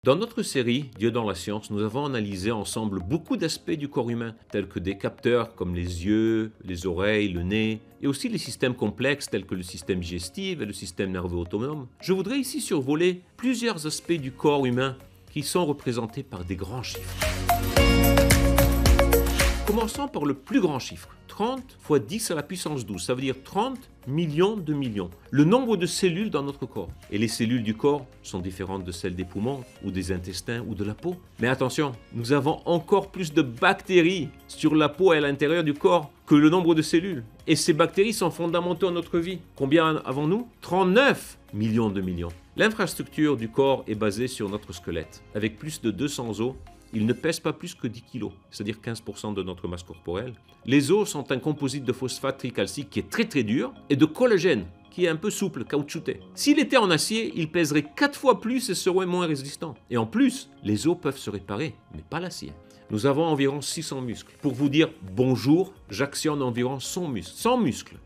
Dans notre série Dieu dans la science, nous avons analysé ensemble beaucoup d'aspects du corps humain, tels que des capteurs comme les yeux, les oreilles, le nez, et aussi les systèmes complexes tels que le système digestif et le système nerveux autonome. Je voudrais ici survoler plusieurs aspects du corps humain qui sont représentés par des grands chiffres. Commençons par le plus grand chiffre, 30 fois 10 à la puissance 12, ça veut dire 30 millions de millions, le nombre de cellules dans notre corps. Et les cellules du corps sont différentes de celles des poumons, ou des intestins, ou de la peau. Mais attention, nous avons encore plus de bactéries sur la peau et à l'intérieur du corps que le nombre de cellules. Et ces bactéries sont fondamentaux à notre vie. Combien avons-nous? 39 millions de millions. L'infrastructure du corps est basée sur notre squelette, avec plus de 200 os. Il ne pèse pas plus que 10 kg, c'est-à-dire 15% de notre masse corporelle. Les os sont un composite de phosphate tricalcique qui est très dur et de collagène qui est un peu souple, caoutchouté. S'il était en acier, il pèserait 4 fois plus et serait moins résistant. Et en plus, les os peuvent se réparer, mais pas l'acier. Nous avons environ 600 muscles. Pour vous dire bonjour, j'actionne environ 100 muscles.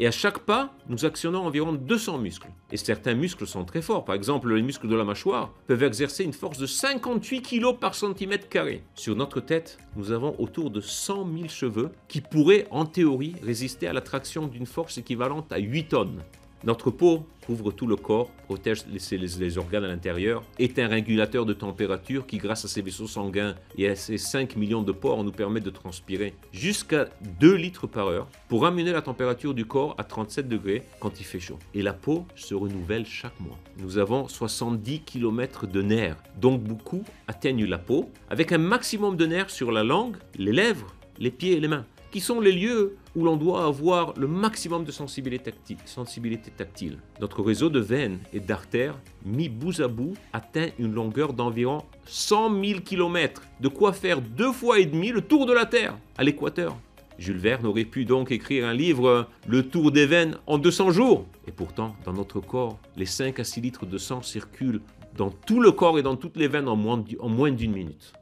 Et à chaque pas, nous actionnons environ 200 muscles. Et certains muscles sont très forts. Par exemple, les muscles de la mâchoire peuvent exercer une force de 58 kg par centimètre carré. Sur notre tête, nous avons autour de 100 000 cheveux qui pourraient, en théorie, résister à l'attraction d'une force équivalente à 8 tonnes. Notre peau couvre tout le corps, protège les organes à l'intérieur, est un régulateur de température qui, grâce à ses vaisseaux sanguins et à ses 5 millions de pores, nous permet de transpirer jusqu'à 2 litres par heure pour ramener la température du corps à 37 degrés quand il fait chaud. Et la peau se renouvelle chaque mois. Nous avons 70 km de nerfs, donc beaucoup atteignent la peau, avec un maximum de nerfs sur la langue, les lèvres, les pieds et les mains, qui sont les lieux où l'on doit avoir le maximum de sensibilité tactile. Notre réseau de veines et d'artères, mis bout à bout, atteint une longueur d'environ 100 000 km, de quoi faire 2 fois et demi le tour de la Terre, à l'équateur. Jules Verne aurait pu donc écrire un livre « Le tour des veines en 200 jours ». Et pourtant, dans notre corps, les 5 à 6 litres de sang circulent dans tout le corps et dans toutes les veines en moins d'1 minute.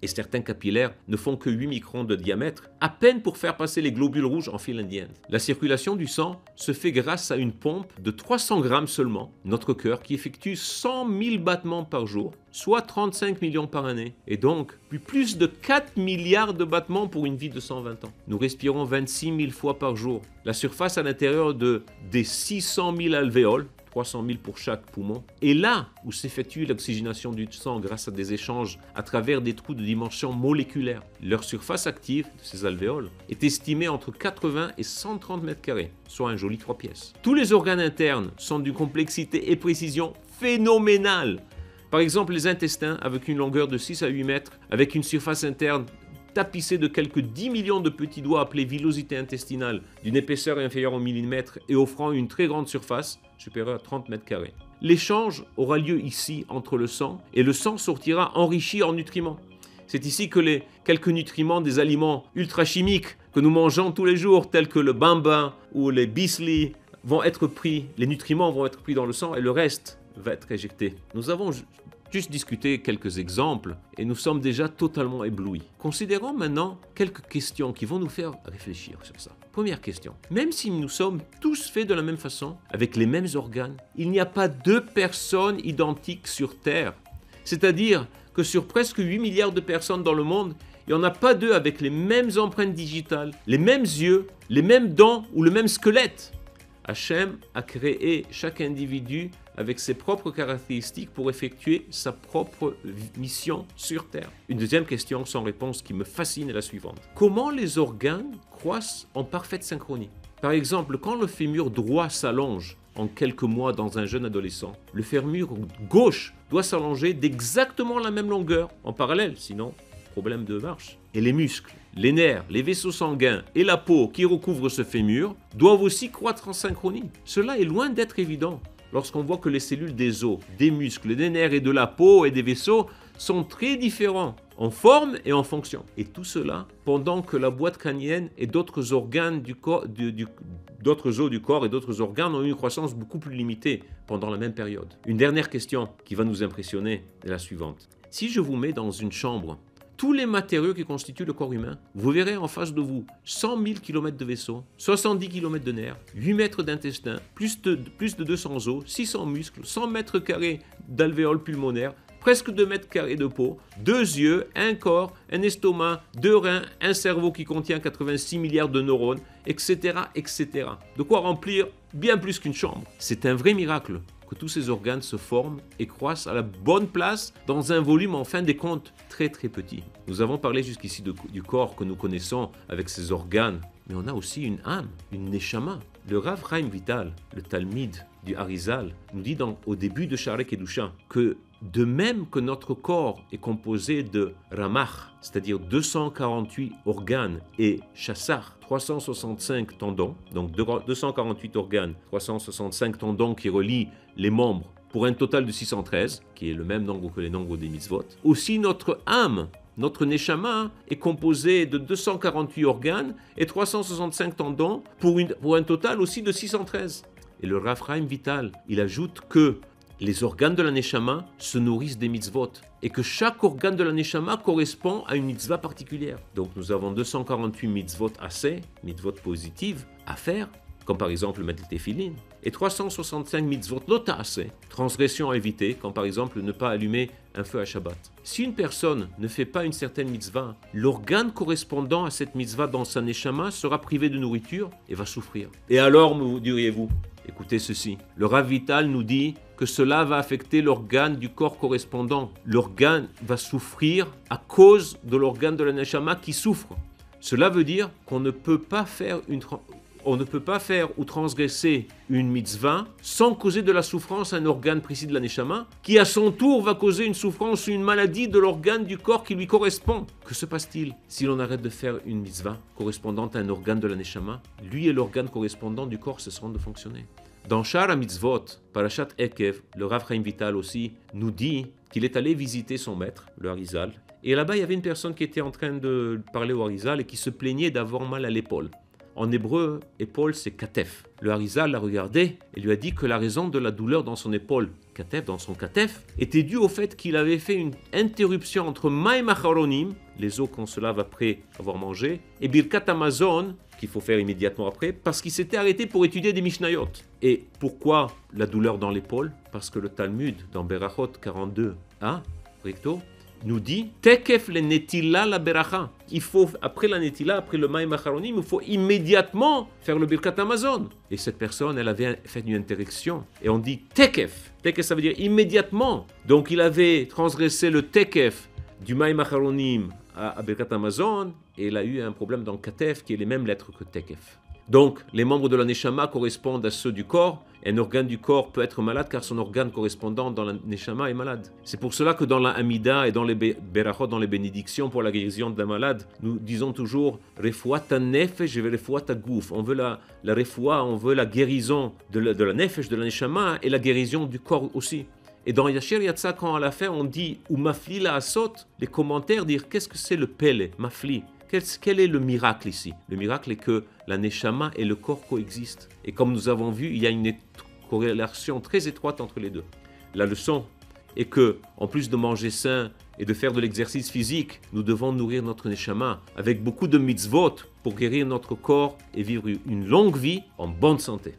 Et certains capillaires ne font que 8 microns de diamètre, à peine pour faire passer les globules rouges en file indienne. La circulation du sang se fait grâce à une pompe de 300 grammes seulement, notre cœur, qui effectue 100 000 battements par jour, soit 35 millions par année, et donc plus de 4 milliards de battements pour une vie de 120 ans. Nous respirons 26 000 fois par jour. La surface à l'intérieur des 600 000 alvéoles, 300 000 pour chaque poumon. Et là où s'effectue l'oxygénation du sang grâce à des échanges à travers des trous de dimension moléculaire, leur surface active de ces alvéoles est estimée entre 80 et 130 mètres carrés, soit un joli 3 pièces. Tous les organes internes sont d'une complexité et précision phénoménale. Par exemple, les intestins avec une longueur de 6 à 8 mètres, avec une surface interne tapissé de quelques 10 millions de petits doigts appelés villosité intestinale, d'une épaisseur inférieure au millimètre et offrant une très grande surface, supérieure à 30 mètres carrés. L'échange aura lieu ici entre le sang et le sang sortira enrichi en nutriments. C'est ici que les quelques nutriments des aliments ultra-chimiques que nous mangeons tous les jours, tels que le bamba ou les bisli, vont être pris, les nutriments vont être pris dans le sang et le reste va être éjecté. Nous avons juste discuté quelques exemples et nous sommes déjà totalement éblouis. Considérons maintenant quelques questions qui vont nous faire réfléchir sur ça. Première question. Même si nous sommes tous faits de la même façon, avec les mêmes organes, il n'y a pas 2 personnes identiques sur Terre. C'est-à-dire que sur presque 8 milliards de personnes dans le monde, il n'y en a pas 2 avec les mêmes empreintes digitales, les mêmes yeux, les mêmes dents ou le même squelette. Hachem a créé chaque individu avec ses propres caractéristiques pour effectuer sa propre mission sur Terre. Une deuxième question sans réponse qui me fascine est la suivante. Comment les organes croissent en parfaite synchronie? Par exemple, quand le fémur droit s'allonge en quelques mois dans un jeune adolescent, le fémur gauche doit s'allonger d'exactement la même longueur en parallèle, sinon problème de marche. Et les muscles, les nerfs, les vaisseaux sanguins et la peau qui recouvrent ce fémur doivent aussi croître en synchronie. Cela est loin d'être évident lorsqu'on voit que les cellules des os, des muscles, des nerfs et de la peau et des vaisseaux sont très différents en forme et en fonction. Et tout cela pendant que la boîte crânienne et d'autres organes du corps, d'autres os du corps et d'autres organes ont eu une croissance beaucoup plus limitée pendant la même période. Une dernière question qui va nous impressionner est la suivante. Si je vous mets dans une chambre tous les matériaux qui constituent le corps humain, vous verrez en face de vous 100 000 km de vaisseaux, 70 km de nerfs, 8 mètres d'intestin, plus de 200 os, 600 muscles, 100 mètres carrés d'alvéoles pulmonaires, presque 2 mètres carrés de peau, 2 yeux, un corps, un estomac, 2 reins, un cerveau qui contient 86 milliards de neurones, etc., etc. De quoi remplir bien plus qu'une chambre. C'est un vrai miracle que tous ces organes se forment et croissent à la bonne place dans un volume en fin des comptes très très petit. Nous avons parlé jusqu'ici du corps que nous connaissons avec ses organes, mais on a aussi une âme, une neshama. Le Rav Chaim Vital, le Talmid du Harizal, nous dit au début de Shaarei Kedusha que de même que notre corps est composé de Ramach, c'est-à-dire 248 organes, et Chassar, 365 tendons, donc 248 organes, 365 tendons qui relient les membres pour un total de 613, qui est le même nombre que les nombres des mitzvot. Aussi notre âme, notre neshama, est composé de 248 organes et 365 tendons pour un total aussi de 613. Et le Rav Chaim Vital, il ajoute que les organes de la neshama se nourrissent des mitzvot et que chaque organe de la neshama correspond à une mitzvah particulière. Donc nous avons 248 mitzvot assez, mitzvot positives à faire, comme par exemple mettre le téphilin, et 365 mitzvot lota assez, transgression à éviter, comme par exemple ne pas allumer un feu à Shabbat. Si une personne ne fait pas une certaine mitzvah, l'organe correspondant à cette mitzvah dans sa neshama sera privé de nourriture et va souffrir. Et alors, me diriez-vous, écoutez ceci, le Rav Vital nous dit que cela va affecter l'organe du corps correspondant. L'organe va souffrir à cause de l'organe de la neshama qui souffre. Cela veut dire qu'on ne peut pas faire ou transgresser une mitzvah sans causer de la souffrance à un organe précis de la neshama, qui à son tour va causer une souffrance ou une maladie de l'organe du corps qui lui correspond. Que se passe-t-il si l'on arrête de faire une mitzvah correspondante à un organe de la neshama? Lui et l'organe correspondant du corps cesseront de fonctionner. Dans Shara Mitzvot, Parashat Ekev, le Rav Chaim Vital aussi nous dit qu'il est allé visiter son maître, le Harizal, et là-bas il y avait une personne qui était en train de parler au Harizal et qui se plaignait d'avoir mal à l'épaule. En hébreu, épaule c'est katef. Le Harizal l'a regardé et lui a dit que la raison de la douleur dans son épaule, katef, dans son katef, était due au fait qu'il avait fait une interruption entre Maim Acharonim, les eaux qu'on se lave après avoir mangé, et Birkat Hamazon, qu'il faut faire immédiatement après, parce qu'il s'était arrêté pour étudier des Mishnayot. Et pourquoi la douleur dans l'épaule? Parce que le Talmud, dans Berachot 42, recto, nous dit Tekef le netila la beracha. Il faut, après la netila, après le maïm acharonim, il faut immédiatement faire le birkat hamazon. Et cette personne, elle avait fait une interjection. Et on dit tekef. Tekef, ça veut dire immédiatement. Donc il avait transgressé le tekef du maïm acharonim à birkat hamazon. Et il a eu un problème dans katef qui est les mêmes lettres que tekef. Donc, les membres de la neshama correspondent à ceux du corps. Un organe du corps peut être malade car son organe correspondant dans la neshama est malade. C'est pour cela que dans la Hamida et dans les berachot, dans les bénédictions pour la guérison d'un malade, nous disons toujours refoua ta nefesh et refoua ta gouf. On veut la refoua, on veut la guérison de la nefesh, de la neshama et la guérison du corps aussi. Et dans Yasher Yatsa, quand à la fin on dit ou mafli la asot, les commentaires disent qu'est-ce que c'est le pele, mafli. Quel est le miracle ici? Le miracle est que la neshama et le corps coexistent. Et comme nous avons vu, il y a une corrélation très étroite entre les deux. La leçon est que, en plus de manger sain et de faire de l'exercice physique, nous devons nourrir notre neshama avec beaucoup de mitzvot pour guérir notre corps et vivre une longue vie en bonne santé.